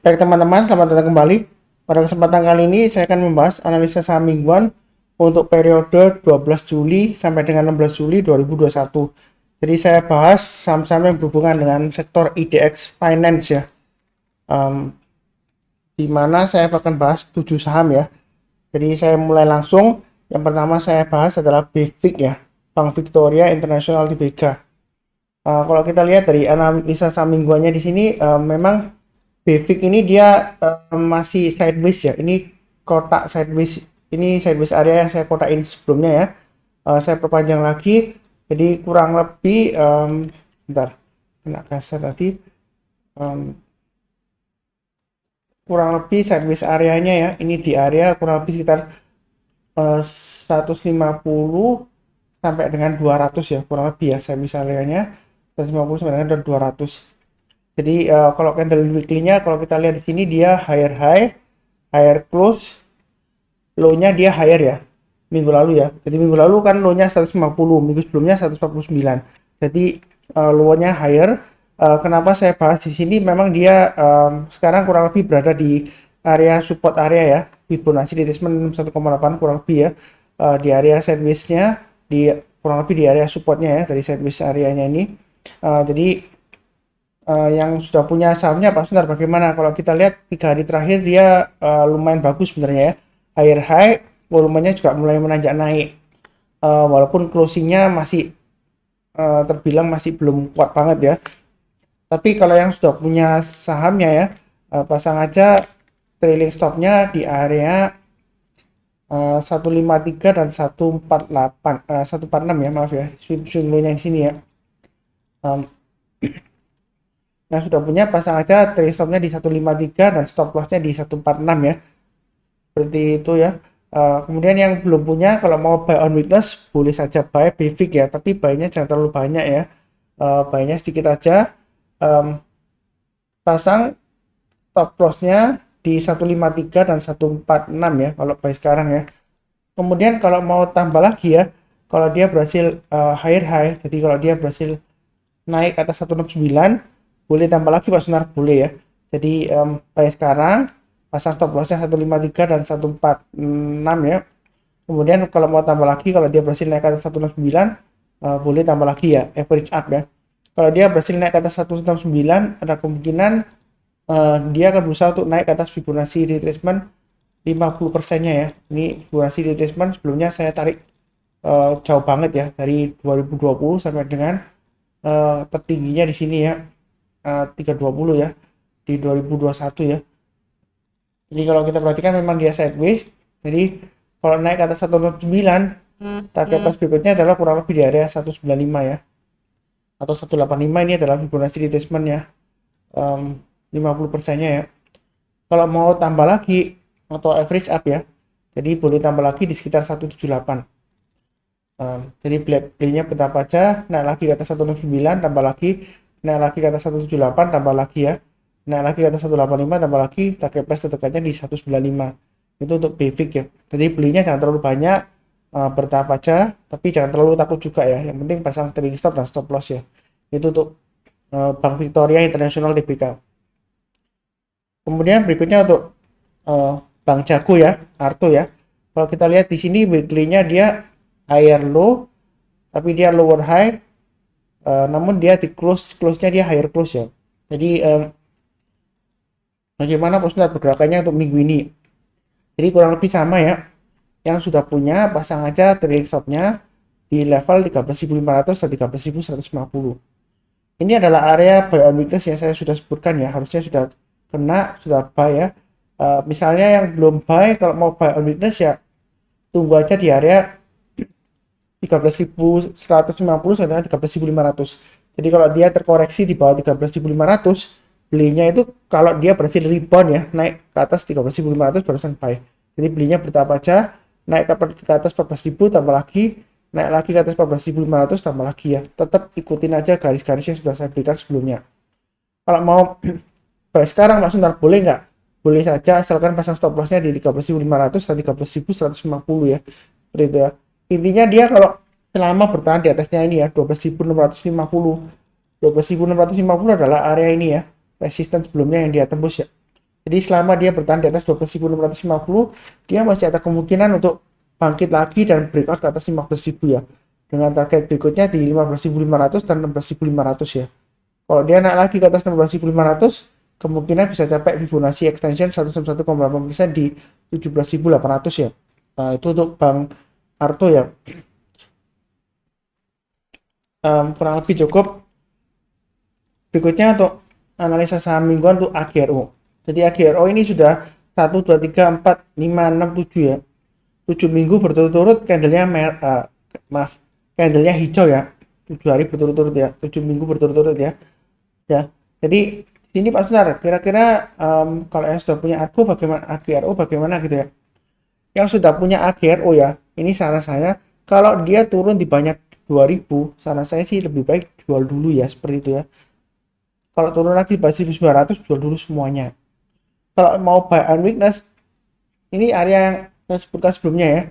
Baik teman-teman, selamat datang kembali. Pada kesempatan kali ini saya akan membahas analisa saham mingguan untuk periode 12 Juli sampai dengan 16 Juli 2021. Jadi saya bahas saham-saham yang berhubungan dengan sektor IDX Finance ya. Um, di mana saya akan bahas 7 saham ya. Jadi saya mulai langsung. Yang pertama saya bahas adalah BVIC ya, Bank Victoria International Tbk. Kalau kita lihat dari analisa saham mingguannya di sini, memang BVIC ini dia masih sideways ya. Ini kotak sideways. Ini sideways area yang saya kotakin sebelumnya ya. Saya perpanjang lagi. Jadi kurang lebih, bentar, kena kasar tadi. Kurang lebih sideways areanya ya. Ini di area kurang lebih sekitar 150 sampai dengan 200 ya, kurang lebih ya sideways areanya 150 sampai dengan 200. Jadi kalau candle weekly-nya kalau kita lihat di sini dia higher high, higher close, low-nya dia higher ya. Minggu lalu ya. Jadi minggu lalu kan low-nya 150, minggu sebelumnya 149. Jadi low-nya higher. Kenapa saya bahas di sini? Memang dia sekarang kurang lebih berada di area support area ya. Fibonacci retracement 1,8 kurang lebih ya. Di area sideways-nya di kurang lebih di area supportnya ya dari sideways areanya ini. Jadi yang sudah punya sahamnya Pak Sundar bagaimana? Kalau kita lihat 3 hari terakhir dia lumayan bagus sebenarnya ya. Higher high, volumenya juga mulai menanjak naik. Walaupun closingnya masih terbilang masih belum kuat banget ya. Tapi kalau yang sudah punya sahamnya ya, pasang aja trailing stopnya di area 153 dan 148, 146 ya, maaf ya, swing low-nya di sini ya. Yang sudah punya pasang aja trailing stopnya di 153 dan stop lossnya di 146 ya. Seperti itu ya. Kemudian yang belum punya kalau mau buy on weakness boleh saja buy BVIC ya, tapi buy-nya jangan terlalu banyak ya. Buy-nya sedikit aja. Pasang stop loss-nya di 153 dan 146 ya kalau buy sekarang ya. Kemudian kalau mau tambah lagi ya, kalau dia berhasil higher high, jadi kalau dia berhasil naik atas 169 boleh tambah lagi Pak Sunar, boleh ya. Jadi buy sekarang, pasang stop lossnya 153 dan 146 ya. Kemudian kalau mau tambah lagi, kalau dia berhasil naik ke atas 169 boleh tambah lagi ya, average up ya. Kalau dia berhasil naik ke atas 169 ada kemungkinan dia akan berusaha untuk naik ke atas Fibonacci retracement 50%-nya ya. Ini Fibonacci retracement sebelumnya saya tarik jauh banget ya, dari 2020 sampai dengan tertingginya di sini ya, 320 ya, di 2021 ya. Jadi kalau kita perhatikan memang dia sideways. Jadi kalau naik ke atas 169, target atas berikutnya adalah kurang lebih di area 195 ya, atau 185. Ini adalah Fibonacci retracement ya, 50%-nya ya. Kalau mau tambah lagi atau average up ya, jadi boleh tambah lagi di sekitar 178. Jadi belinya betapa aja, naik lagi ke atas 169 tambah lagi, naik lagi ke atas 178 tambah lagi ya, naik lagi ke atas 185 tambah lagi, target price terdekatnya di 195. Itu untuk BVIC ya. Jadi belinya jangan terlalu banyak, bertahap aja, tapi jangan terlalu takut juga ya. Yang penting pasang trailing stop dan stop loss ya. Itu untuk Bank Victoria International Tbk. Kemudian berikutnya untuk Bank Jago ya, Arto ya. Kalau kita lihat di sini weekly-nya dia higher low, tapi dia lower high, namun dia di close-nya dia higher close ya. Jadi bagaimana posisi pergerakannya untuk minggu ini? Jadi kurang lebih sama ya. Yang sudah punya pasang aja trailing stop-nya di level 13.500 dan 13.150. Ini adalah area buy on weakness yang saya sudah sebutkan ya, harusnya sudah kena, sudah buy ya. Misalnya yang belum buy, kalau mau buy on weakness ya tunggu aja di area 13.150 sampai 13.500. Jadi kalau dia terkoreksi di bawah 13.500, belinya itu kalau dia berhasil rebound ya, naik ke atas 13.500 barusan buy. Jadi belinya bertahap aja, naik ke atas 14.000 tambah lagi, naik lagi ke atas 14.500 tambah lagi ya. Tetap ikutin aja garis-garis yang sudah saya berikan sebelumnya. Kalau mau buy sekarang langsung boleh nggak? Boleh saja, asalkan pasang stop lossnya di 13.500 dan 13.150 ya. Seperti itu ya. Intinya dia kalau selama bertahan di atasnya ini ya, 12.650 adalah area ini ya, resisten sebelumnya yang dia tembus ya. Jadi selama dia bertahan di atas 12.650, dia masih ada kemungkinan untuk bangkit lagi dan breakout ke atas 15.000 ya. Dengan target berikutnya di 15.500 dan 16.500 ya. Kalau dia naik lagi ke atas 16.500, kemungkinan bisa capai Fibonacci extension 1,8% di 17.800 ya. Nah, itu untuk Bang Arto ya. Kurang lebih cukup. Berikutnya untuk analisa saham mingguan untuk AGRO. Jadi AGRO ini sudah 1, 2, 3, 4, 5, 6, 7 ya. 7 minggu berturut-turut candlenya candlenya hijau ya. 7 hari berturut-turut ya. 7 minggu berturut-turut ya. Ya. Jadi sini Pak Sunar, kira-kira kalau yang sudah punya AGRO bagaimana gitu ya. Yang sudah punya AGRO ya, ini saran saya kalau dia turun di banyak 2000, saran saya sih lebih baik jual dulu ya, seperti itu ya. Kalau turun lagi di 1900, jual dulu semuanya. Kalau mau buy on weakness, ini area yang saya sebutkan sebelumnya ya,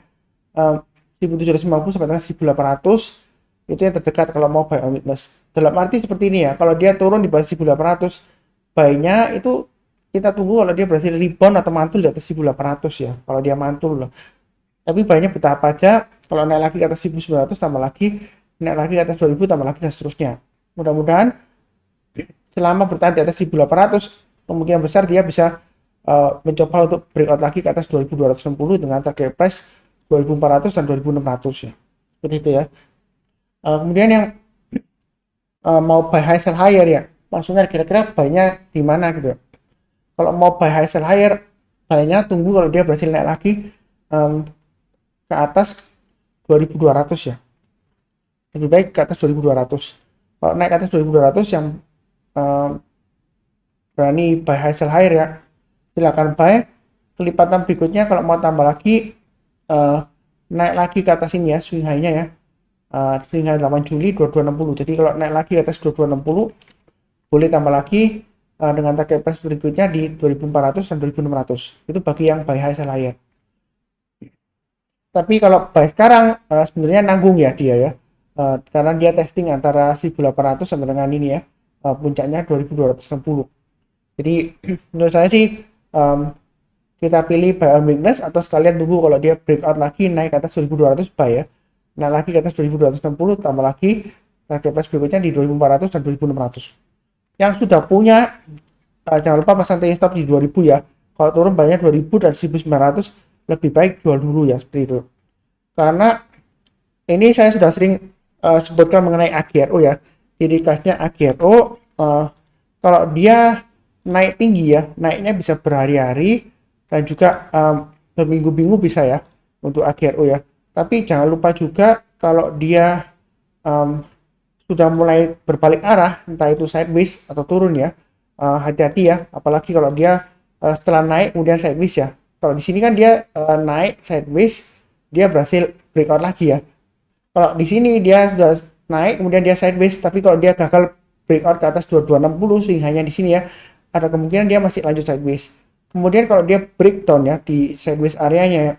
1750 sampai dengan 1800 itu yang terdekat kalau mau buy on weakness. Dalam arti seperti ini ya, kalau dia turun di bawah 1800, buy-nya itu kita tunggu kalau dia berhasil rebound atau mantul di atas 1800 ya, kalau dia mantul loh. Tapi buy-nya bertahap aja, kalau naik lagi ke atas 1900 tambah lagi, naik lagi ke atas 2000 tambah lagi dan seterusnya. Mudah-mudahan selama bertahan di atas 1800, kemungkinan besar dia bisa mencoba untuk breakout lagi ke atas 2260 dengan target price 2400 dan 2600 ya. Seperti itu ya. Kemudian yang mau buy high sell higher ya, maksudnya kira-kira buy-nya di mana gitu ya. Kalau mau buy high sell higher, buy-nya tunggu kalau dia berhasil naik lagi ke atas 2200 ya. Lebih baik ke atas 2200. Kalau naik ke atas 2200 yang berani buy high sell higher ya, silakan buy. Kelipatan berikutnya kalau mau tambah lagi naik lagi ke atas ini ya, swing high-nya ya, swing high 8 Juli 2260. Jadi kalau naik lagi ke atas 2260 boleh tambah lagi dengan target price berikutnya di 2400 dan 2600. Itu bagi yang buy high sell higher. Tapi kalau buy sekarang sebenarnya nanggung ya dia ya, karena dia testing antara 1800 sampai dengan ini ya, puncaknya 2260. Jadi menurut saya sih kita pilih buy on weakness atau sekalian tunggu kalau dia breakout lagi naik ke atas 1200 buy ya, naik lagi ke atas 2260 tambah lagi target price berikutnya di 2400 dan 2600. Yang sudah punya jangan lupa pasang take stop di 2000 ya. Kalau turun banyak 2000 dan 1900 lebih baik jual dulu ya, seperti itu. Karena ini saya sudah sering sebutkan mengenai AGRO ya. Ciri khasnya AGRO kalau dia naik tinggi ya, naiknya bisa berhari-hari dan juga berminggu-minggu bisa ya untuk AGRO ya. Tapi jangan lupa juga kalau dia sudah mulai berbalik arah, entah itu sideways atau turun ya, hati-hati ya. Apalagi kalau dia setelah naik kemudian sideways ya. Kalau di sini kan dia naik sideways, dia berhasil breakout lagi ya. Kalau di sini dia sudah naik kemudian dia sideways, tapi kalau dia gagal breakout ke atas 2260 swing hanya di sini ya, ada kemungkinan dia masih lanjut sideways. Kemudian kalau dia breakdown ya di sideways areanya ya,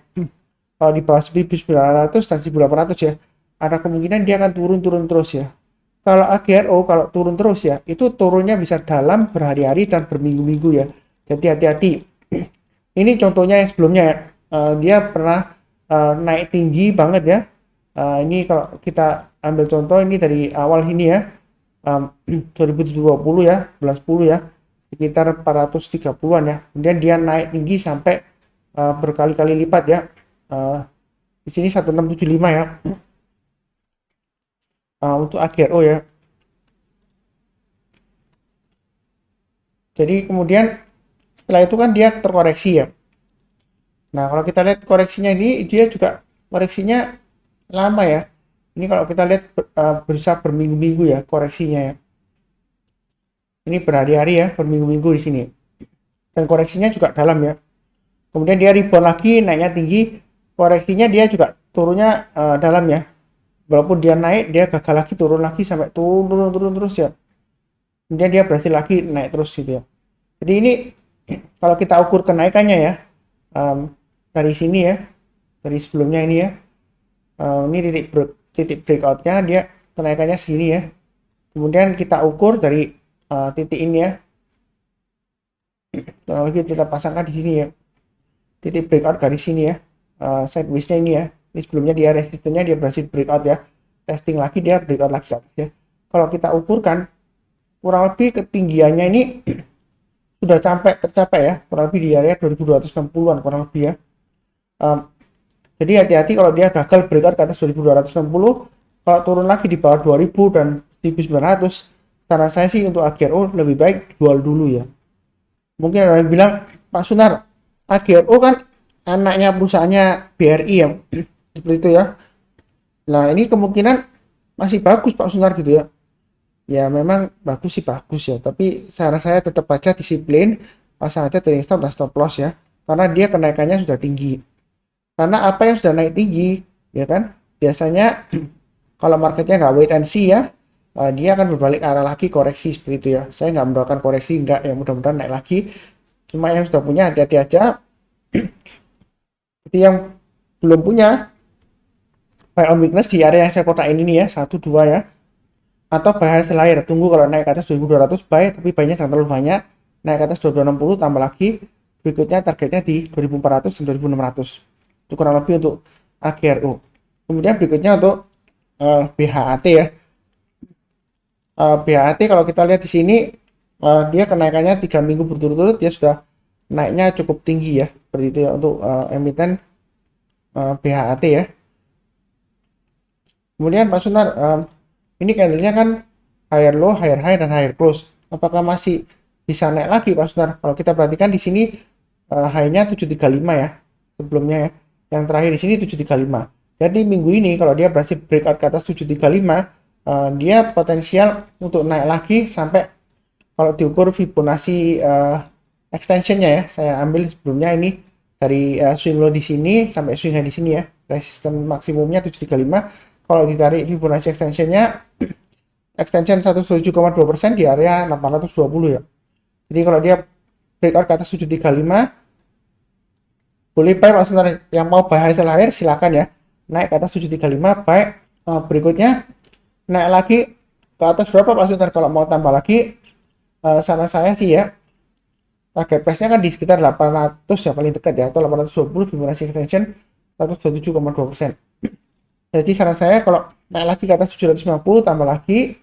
kalau di bawah 1900 dan 1800 ya, ada kemungkinan dia akan turun terus ya. Kalau AGRO kalau turun terus ya, itu turunnya bisa dalam berhari-hari dan berminggu-minggu ya. Jadi hati-hati. Ini contohnya yang sebelumnya ya, dia pernah naik tinggi banget ya. Ini kalau kita ambil contoh ini dari awal ini ya, 2020 ya, bulan 10 ya, sekitar 430-an ya. Kemudian dia naik tinggi sampai berkali-kali lipat ya. Di sini 1675 ya. Untuk AGRO ya. Jadi kemudian setelah itu kan dia terkoreksi ya. Nah kalau kita lihat koreksinya ini dia juga koreksinya lama ya. Ini kalau kita lihat bisa berminggu-minggu ya koreksinya ya. Ini berhari-hari ya, berminggu-minggu di sini. Dan koreksinya juga dalam ya. Kemudian dia rebound lagi, naiknya tinggi. Koreksinya dia juga turunnya dalam ya. Walaupun dia naik, dia gagal lagi turun lagi sampai turun terus ya. Kemudian dia berhasil lagi naik terus gitu ya. Jadi ini kalau kita ukur kenaikannya ya, dari sini ya, dari sebelumnya ini ya, ini titik breakoutnya dia kenaikannya segini ya. Kemudian kita ukur dari titik ini ya, kurang lebih kita pasangkan di sini ya, titik breakout garis sini ya, sideways-nya ini ya. Ini sebelumnya dia resistennya dia berhasil breakout ya, testing lagi dia breakout lagi ke atas ya. Kalau kita ukurkan kurang lebih ketinggiannya ini sudah tercapai ya, kurang lebih di area 2260-an kurang lebih ya. Jadi hati-hati kalau dia gagal breakout ke atas 2260, kalau turun lagi di bawah 2000 dan 1900, saran saya sih untuk AGRO lebih baik jual dulu ya. Mungkin ada yang bilang, Pak Sunar, AGRO kan anaknya perusahaannya BRI ya, seperti itu ya. Nah ini kemungkinan masih bagus Pak Sunar gitu ya. Ya memang bagus sih bagus ya, tapi saran saya tetap aja disiplin, pasang aja trailing stop dan stop loss ya, karena dia kenaikannya sudah tinggi. Karena apa yang sudah naik tinggi, ya kan, biasanya kalau marketnya nggak wait and see ya, dia akan berbalik arah lagi koreksi seperti itu ya. Saya nggak mendoakan koreksi, nggak ya, mudah-mudahan naik lagi. Cuma yang sudah punya hati-hati aja. Jadi yang belum punya, buy on weakness di area yang saya kotain ini ya, 1, 2 ya. Atau buy hasil akhir, tunggu kalau naik ke atas 2200 buy, tapi buy-nya jangan terlalu banyak. Naik ke atas 2260 tambah lagi, berikutnya targetnya di 2400 dan 2600. Itu kurang lebih untuk AGRO. Kemudian berikutnya untuk BHAT ya. BHAT kalau kita lihat di sini, dia kenaikannya 3 minggu berturut-turut, dia sudah naiknya cukup tinggi ya, seperti itu ya untuk emiten BHAT ya. Kemudian Pak Sunar, ini candlenya kan higher low, higher high, dan higher close. Apakah masih bisa naik lagi Pak Sunar? Kalau kita perhatikan di sini high-nya 735 ya, sebelumnya ya. Yang terakhir di sini 735. Jadi minggu ini kalau dia berhasil breakout ke atas 735, dia potensial untuk naik lagi sampai, kalau diukur Fibonacci extensionnya ya, saya ambil sebelumnya ini dari swing low di sini sampai swing high di sini ya, resisten maksimumnya 735. Kalau ditarik Fibonacci extensionnya, extension 107,2% di area 820 ya. Jadi kalau dia breakout ke atas 735, boleh buy Pak Sunar. Yang mau buy hasil akhir silakan ya, naik ke atas 735 buy. Berikutnya naik lagi ke atas berapa Pak Sunar? Kalau mau tambah lagi, saran saya sih ya, target price-nya kan di sekitar 800 ya, paling dekat ya, atau 820, Fibonacci extension 127,2%. Jadi saran saya kalau naik lagi ke atas 750 tambah lagi.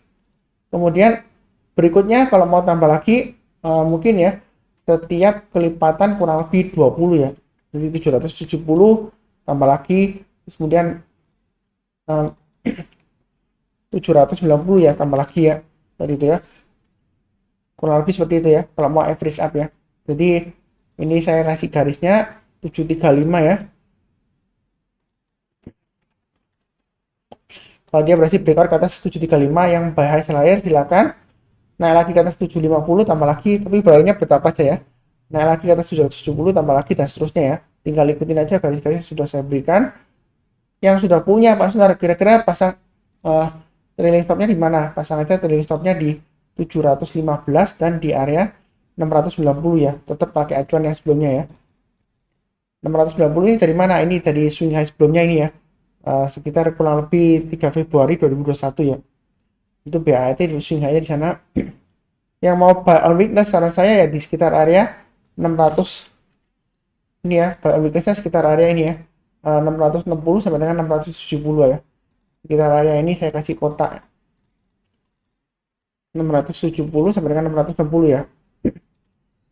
Kemudian berikutnya kalau mau tambah lagi, mungkin ya setiap kelipatan kurang lebih 20 ya. Jadi 770 tambah lagi, kemudian 790 ya tambah lagi ya, tadi itu ya, kurang lebih seperti itu ya kalau mau average up ya. Jadi ini saya kasih garisnya 735 ya. Kalau dia berhasil breakout ke atas 735 yang buy high sell higher, silakan naik lagi ke atas 750 tambah lagi, tapi buy-nya bertahap aja ya. Naik lagi ke atas 770 tambah lagi dan seterusnya ya. Tinggal ikutin aja garis-garis sudah saya berikan. Yang sudah punya Pak Sunar, kira-kira pasang trailing stopnya di mana? Pasang aja trailing stopnya di 715 dan di area 690 ya. Tetap pakai acuan yang sebelumnya ya. 690 ini dari mana? Ini dari swing high sebelumnya ini ya. Sekitar kurang lebih 3 Februari 2021 ya. Itu BAT di swing high di sana. Yang mau buy on weakness saran saya ya di sekitar area 600 ini ya, buy on weaknessnya sekitar area ini ya, 660 sampai dengan 670 ya. Sekitar area ini saya kasih kotak 670 sampai dengan 660 ya.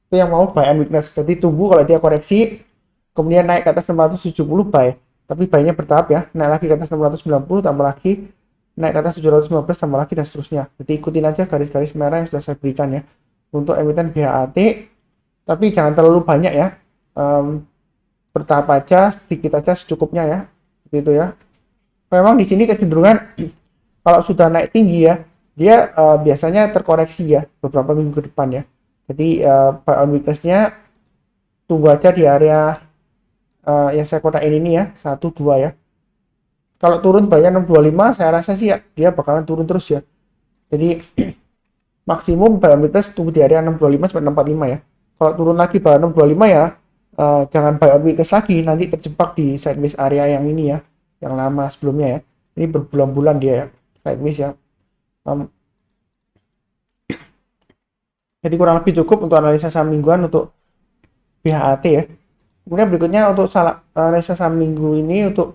Itu yang mau buy on weakness. Jadi tunggu kalau dia koreksi kemudian naik ke atas 670 buy, tapi buy-nya bertahap ya, naik lagi ke atas 690 tambah lagi, naik ke atas 715 tambah lagi dan seterusnya. Jadi ikutin aja garis-garis merah yang sudah saya berikan ya untuk emiten BHAT, tapi jangan terlalu banyak ya, bertahap aja, sedikit aja secukupnya ya, gitu ya. Memang di sini kecenderungan kalau sudah naik tinggi ya, dia biasanya terkoreksi ya beberapa minggu ke depan ya. Jadi buy on weakness-nya tunggu aja di area yang saya kotakin ini ya, 1, 2 ya. Kalau turun buy-nya 625, saya rasa sih ya, dia bakalan turun terus ya. Jadi maksimum buy on weakness tunggu di area 625 sampai 645 ya. Kalau turun lagi buy 625 ya, jangan buy on weakness lagi, nanti terjebak di sideways area yang ini ya, yang lama sebelumnya ya. Ini berbulan-bulan dia ya, sideways ya. Jadi kurang lebih cukup untuk analisa saham mingguan untuk BHAT ya. Kemudian berikutnya untuk analisa saham minggu ini untuk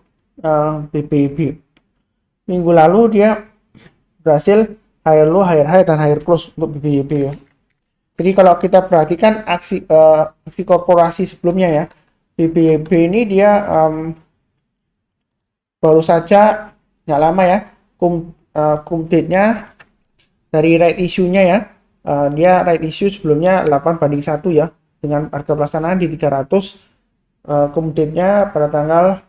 BBB. Minggu lalu dia berhasil higher low, higher high, dan higher close untuk BBB ya. Jadi kalau kita perhatikan aksi korporasi sebelumnya ya, BBB ini dia baru saja nggak lama ya, cum date-nya dari right issue-nya ya, dia right issue sebelumnya 8/1 ya, dengan harga pelaksanaan di 300, cum date-nya pada tanggal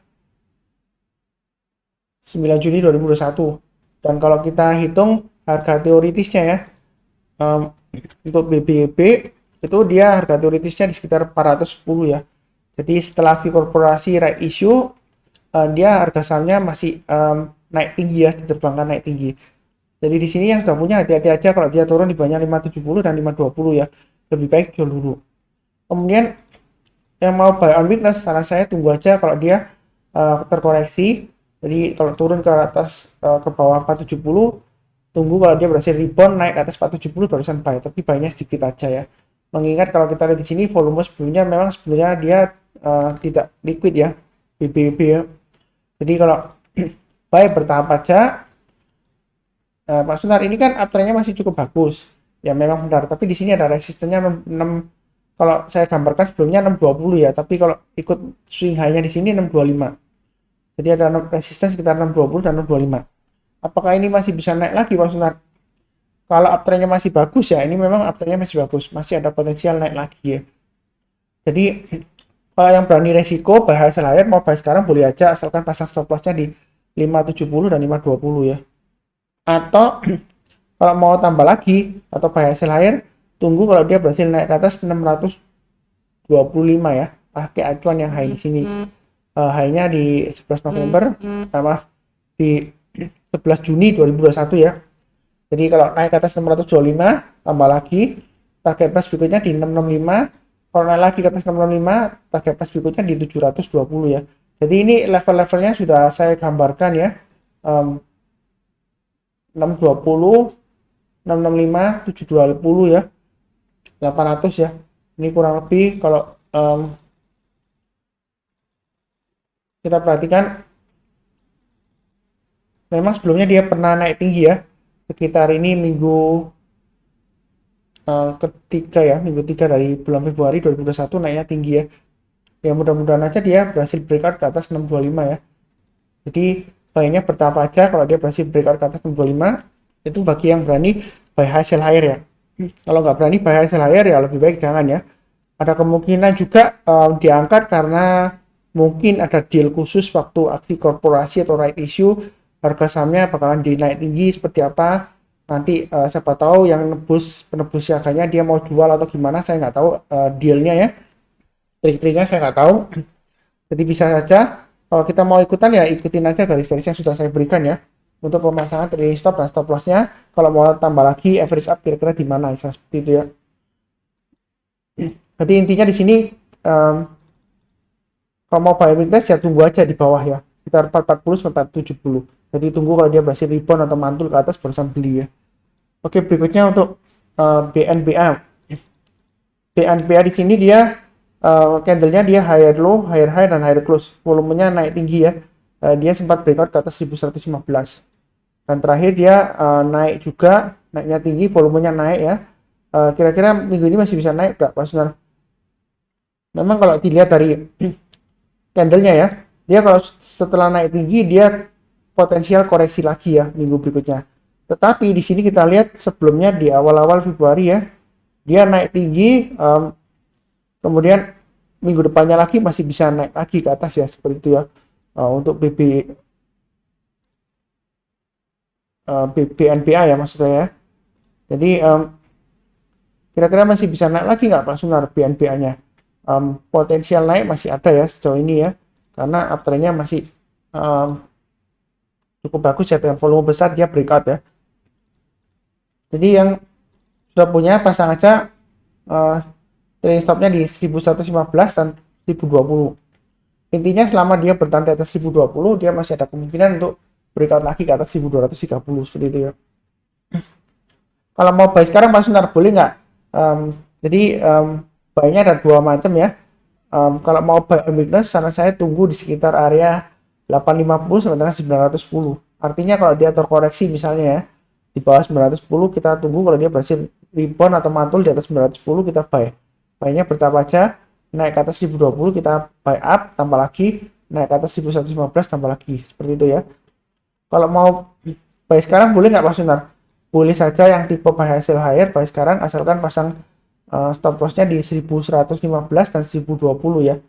9 Juni 2021. Dan kalau kita hitung harga teoritisnya ya, untuk BBB itu dia harga teoritisnya di sekitar 410 ya. Jadi setelah fee korporasi right issue, dia harga sahamnya masih naik tinggi ya, diterbangkan naik tinggi. Jadi di sini yang sudah punya hati-hati aja kalau dia turun di banyak 570 dan 520 ya. Lebih baik jual dulu. Kemudian yang mau buy on weakness, saran saya tunggu aja kalau dia terkoreksi. Jadi kalau turun ke atas ke bawah 470, tunggu kalau dia berhasil rebound naik ke atas 470 barusan buy, tapi buy-nya sedikit aja ya. Mengingat kalau kita lihat di sini volume sebelumnya memang sebenarnya dia tidak liquid ya, BBB ya. Jadi kalau buy bertahap aja. Pak Sunar, ini kan uptrendnya masih cukup bagus ya, memang benar, tapi di sini ada resistennya 6, kalau saya gambarkan sebelumnya 620 ya, tapi kalau ikut swing high-nya di sini 625. Jadi ada resisten sekitar 620 dan 625. Apakah ini masih bisa naik lagi Pak Sunar? Kalau uptrendnya masih bagus ya, ini memang uptrendnya masih bagus, masih ada potensial naik lagi ya. Jadi kalau yang berani resiko buy hasil higher mau buy sekarang boleh aja, asalkan pasang stop loss-nya di 570 dan 520 ya. Atau kalau mau tambah lagi atau buy hasil higher, tunggu kalau dia berhasil naik ke atas 625 ya, pakai acuan yang high di sini. High-nya di 11 November, maaf, di 11 Juni 2021 ya. Jadi kalau naik ke atas 625, tambah lagi, target price berikutnya di 665. Kalau naik lagi ke atas 665, target price berikutnya di 720 ya. Jadi ini level-levelnya sudah saya gambarkan ya. 620, 665, 720 ya, 800 ya. Ini kurang lebih kalau kita perhatikan, memang sebelumnya dia pernah naik tinggi ya, sekitar ini minggu ketiga ya, minggu 3 dari bulan Februari 2021 naiknya tinggi ya. Ya mudah-mudahan aja dia berhasil breakout ke atas 625 ya. Jadi buy-nya bertahap aja, kalau dia berhasil breakout ke atas 625, itu bagi yang berani buy high sell higher ya. Kalau nggak berani buy high sell higher ya lebih baik jangan ya. Ada kemungkinan juga diangkat karena mungkin ada deal khusus waktu aksi korporasi atau right issue, harga sahamnya bakalan dinaik tinggi seperti apa. Nanti siapa tahu yang penebus siaganya dia mau jual atau gimana, saya nggak tahu dealnya ya. Trik-triknya saya nggak tahu. Jadi bisa saja kalau kita mau ikutan ya ikutin aja garis-garis yang sudah saya berikan ya. Untuk pemasangan trailing stop dan stop loss-nya. Kalau mau tambah lagi average up kira-kira di mana, seperti itu ya. Jadi intinya di sini kalau mau buy weakness ya tunggu aja di bawah ya. Sekitar 440 sampai 470. Jadi tunggu kalau dia berhasil rebound atau mantul ke atas barusan beli ya. Oke, berikutnya untuk BNBA. BNBA di sini dia candlenya dia higher low, higher high, dan higher close. Volumenya naik tinggi ya. Dia sempat breakout ke atas 1115. Dan terakhir dia naik juga, naiknya tinggi, volumenya naik ya. Kira-kira minggu ini masih bisa naik nggak Pak Sunar? Memang kalau dilihat dari candlenya ya, dia kalau setelah naik tinggi dia potensial koreksi lagi ya minggu berikutnya. Tetapi di sini kita lihat sebelumnya di awal-awal Februari ya, dia naik tinggi, kemudian minggu depannya lagi masih bisa naik lagi ke atas ya, seperti itu ya. Untuk BNBA ya maksud saya. Jadi kira-kira masih bisa naik lagi nggak Pak Sunar BNBA-nya? Potensial naik masih ada ya sejauh ini ya, karena uptrendnya masih cukup bagus ya, dengan volume besar dia breakout ya. Jadi yang sudah punya pasang aja trailing stopnya di 1115 dan 1020. Intinya selama dia bertahan di atas 1020 dia masih ada kemungkinan untuk breakout lagi ke atas 1230 seperti itu ya. Kalau mau buy sekarang Pak Sunar boleh nggak? Jadi buy-nya ada dua macam ya. Kalau mau buy on weakness, saran saya tunggu di sekitar area 850 sampai dengan 910. Artinya kalau dia terkoreksi misalnya ya, di bawah 910 kita tunggu, kalau dia berhasil rebound atau mantul di atas 910 kita buy. Buy-nya bertahap aja, naik ke atas 1020 kita buy up, tambah lagi, naik ke atas 1115 tambah lagi. Seperti itu ya. Kalau mau buy sekarang boleh nggak Pak Sunar? Boleh saja yang tipe buy hasil higher buy sekarang, asalkan pasang stop lossnya di 1115 dan 1020 ya.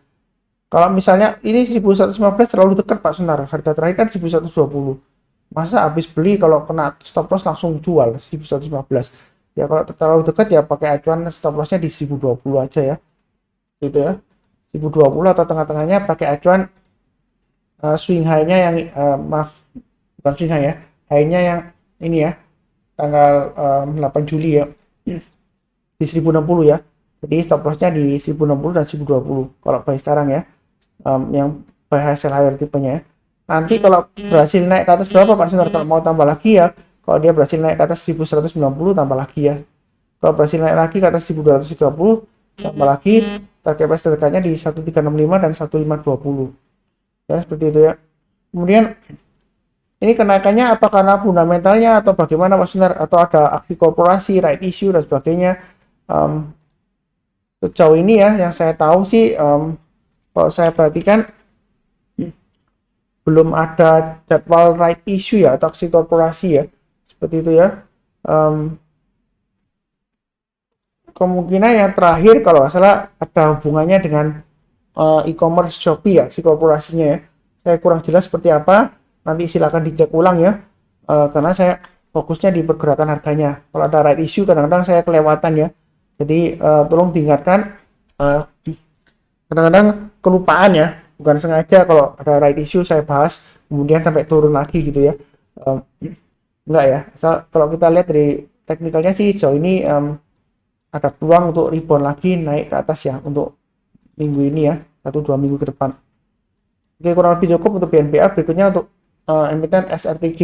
Kalau misalnya ini 1115 terlalu dekat Pak Sunar, harga terakhir kan 1120. Masa habis beli kalau kena stop loss langsung jual 1115. Ya kalau terlalu dekat ya pakai acuan stop lossnya di 1020 aja ya. Gitu ya. 1020 atau tengah-tengahnya pakai acuan swing high-nya yang maaf, bukan swing high ya. High-nya yang ini ya, tanggal 8 Juli ya. Di 1060 ya. Jadi stop lossnya di 1060 dan 1020 kalau buy sekarang ya. Yang buy hasil higher tipenya ya. Nanti kalau berhasil naik ke atas berapa Pak Sunar? Kalau mau tambah lagi ya, kalau dia berhasil naik ke atas 1190 tambah lagi ya. Kalau berhasil naik lagi ke atas 1230 tambah lagi, target price terdekatnya di 1365 dan 1520 ya, seperti itu ya. Kemudian ini kenaikannya apa karena fundamentalnya atau bagaimana Pak Sunar, atau ada aksi korporasi, right issue dan sebagainya. Sejauh ini ya yang saya tahu sih, kalau saya perhatikan belum ada jadwal right issue ya atau aksi korporasi ya, seperti itu ya. Kemungkinan yang terakhir kalau nggak salah ada hubungannya dengan e-commerce Shopee ya, aksi korporasinya ya. Saya kurang jelas seperti apa, nanti silakan dicek ulang ya, karena saya fokusnya di pergerakan harganya. Kalau ada right issue kadang-kadang saya kelewatan ya, jadi tolong diingatkan. Kadang-kadang kelupaan ya, bukan sengaja kalau ada right issue saya bahas kemudian sampai turun lagi gitu ya. Enggak ya, kalau kita lihat dari teknikalnya sih sejauh ini ada peluang untuk rebound lagi naik ke atas ya untuk minggu ini ya, 1-2 minggu ke depan. Oke, kurang lebih cukup untuk BNPA. Berikutnya untuk emiten SRTG.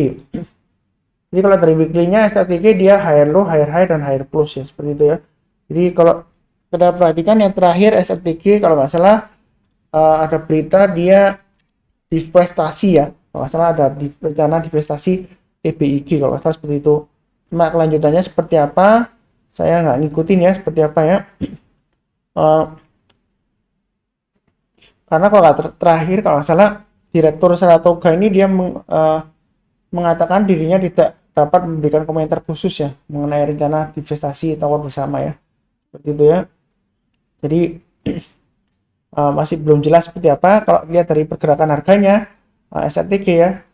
Jadi kalau dari weekly-nya SRTG dia higher low, higher high, dan higher close ya, seperti itu ya. Jadi kalau kita perhatikan yang terakhir SRTG kalau nggak salah ada berita dia divestasi ya, kalau nggak salah ada rencana divestasi TBIG kalau nggak salah, seperti itu. Cuma kelanjutannya seperti apa saya nggak ngikutin ya, seperti apa ya. Karena kalau terakhir kalau nggak salah Direktur Saratoga ini dia mengatakan dirinya tidak dapat memberikan komentar khusus ya mengenai rencana divestasi tower bersama ya, seperti itu ya. Jadi masih belum jelas seperti apa. Kalau lihat dari pergerakan harganya SRTG ya,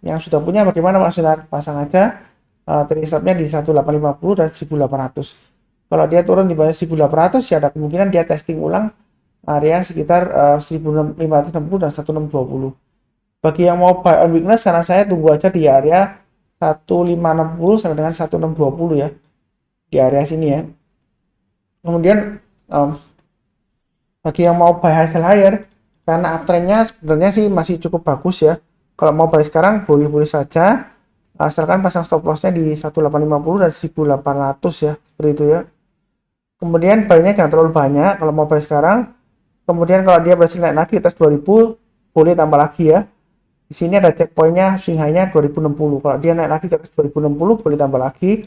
yang sudah punya bagaimana Mas Sunar, pasang aja trading stopnya di 1850 dan 1800. Kalau dia turun di bawah 1800 ya ada kemungkinan dia testing ulang area sekitar 1560 dan 1620. Bagi yang mau buy on weakness, saran saya tunggu aja di area 1560 sampai dengan 1620 ya, di area sini ya. Kemudian bagi yang mau buy hasil higher, karena uptrendnya sebenarnya sih masih cukup bagus ya. Kalau mau buy sekarang boleh-boleh saja, asalkan pasang stop lossnya di 1850 dan 1800 ya, seperti itu ya. Kemudian buy-nya jangan terlalu banyak kalau mau buy sekarang. Kemudian kalau dia berhasil naik lagi di atas 2000, boleh tambah lagi ya. Di sini ada checkpointnya, swing high-nya 2060. Kalau dia naik lagi ke atas 2060, boleh tambah lagi.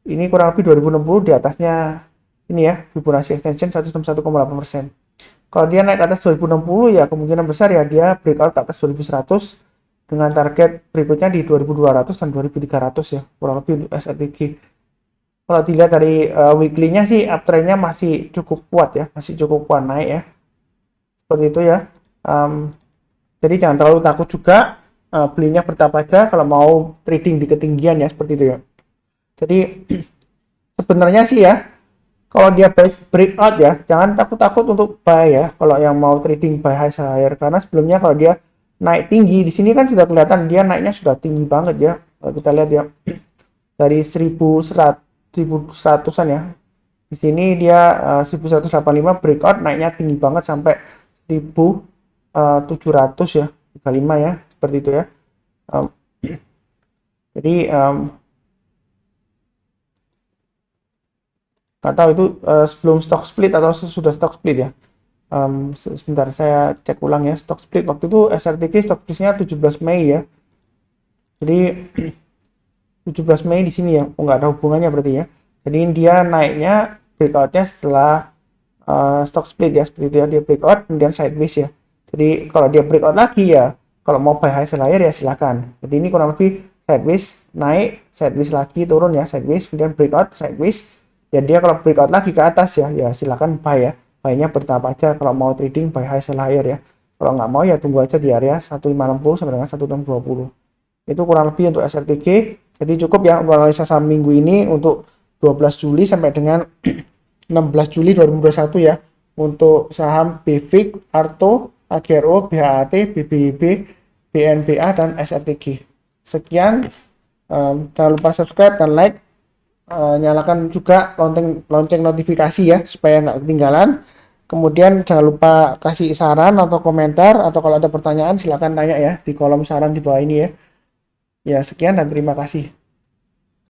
Ini kurang lebih 2060, di atasnya ini ya, Fibonacci extension 161,8%. Kalau dia naik ke atas 2060 ya kemungkinan besar ya dia breakout ke atas 2100 dengan target berikutnya di 2200 dan 2300 ya, kurang lebih untuk SRTG. Kalau dilihat dari weekly-nya sih uptrend-nya masih cukup kuat ya, masih cukup kuat naik ya, seperti itu ya. Jadi jangan terlalu takut juga, belinya bertahap aja kalau mau trading di ketinggian ya, seperti itu ya. Jadi sebenarnya sih ya, kalau dia breakout ya jangan takut-takut untuk buy ya, kalau yang mau trading buy higher, karena sebelumnya kalau dia naik tinggi di sini kan sudah kelihatan dia naiknya sudah tinggi banget ya. Kalau kita lihat ya dari 1100-an ya, di sini dia 1185 breakout naiknya tinggi banget sampai 1700 ya, 35 ya, seperti itu ya. Jadi nggak tahu itu sebelum stock split atau sesudah stock split ya. Sebentar saya cek ulang ya, stock split waktu itu SRTG stock splitnya 17 Mei ya. Jadi 17 Mei di sini ya, nggak ada hubungannya berarti ya. Jadi dia naiknya breakoutnya setelah stock split ya, seperti itu ya, dia breakout kemudian sideways ya. Jadi kalau dia breakout lagi ya, kalau mau buy high sell higher ya silakan. Jadi ini kurang lebih sideways naik, sideways lagi turun ya, sideways kemudian breakout sideways. Ya dia kalau breakout lagi ke atas ya, ya silakan buy ya. Buy-nya bertahap aja kalau mau trading buy high sell higher ya. Kalau nggak mau ya tunggu aja di area 1560 sampai dengan 1620. Itu kurang lebih untuk SRTG. Jadi cukup ya analisa saham minggu ini untuk 12 Juli sampai dengan 16 Juli 2021 ya. Untuk saham BFIK, Arto, AGRO, BHAT, BBIB, BNBA, dan SRTG. Sekian, jangan lupa subscribe dan like. Nyalakan juga lonceng notifikasi ya, supaya nggak ketinggalan. Kemudian jangan lupa kasih saran atau komentar, atau kalau ada pertanyaan silahkan tanya ya di kolom saran di bawah ini ya. Ya, sekian dan terima kasih.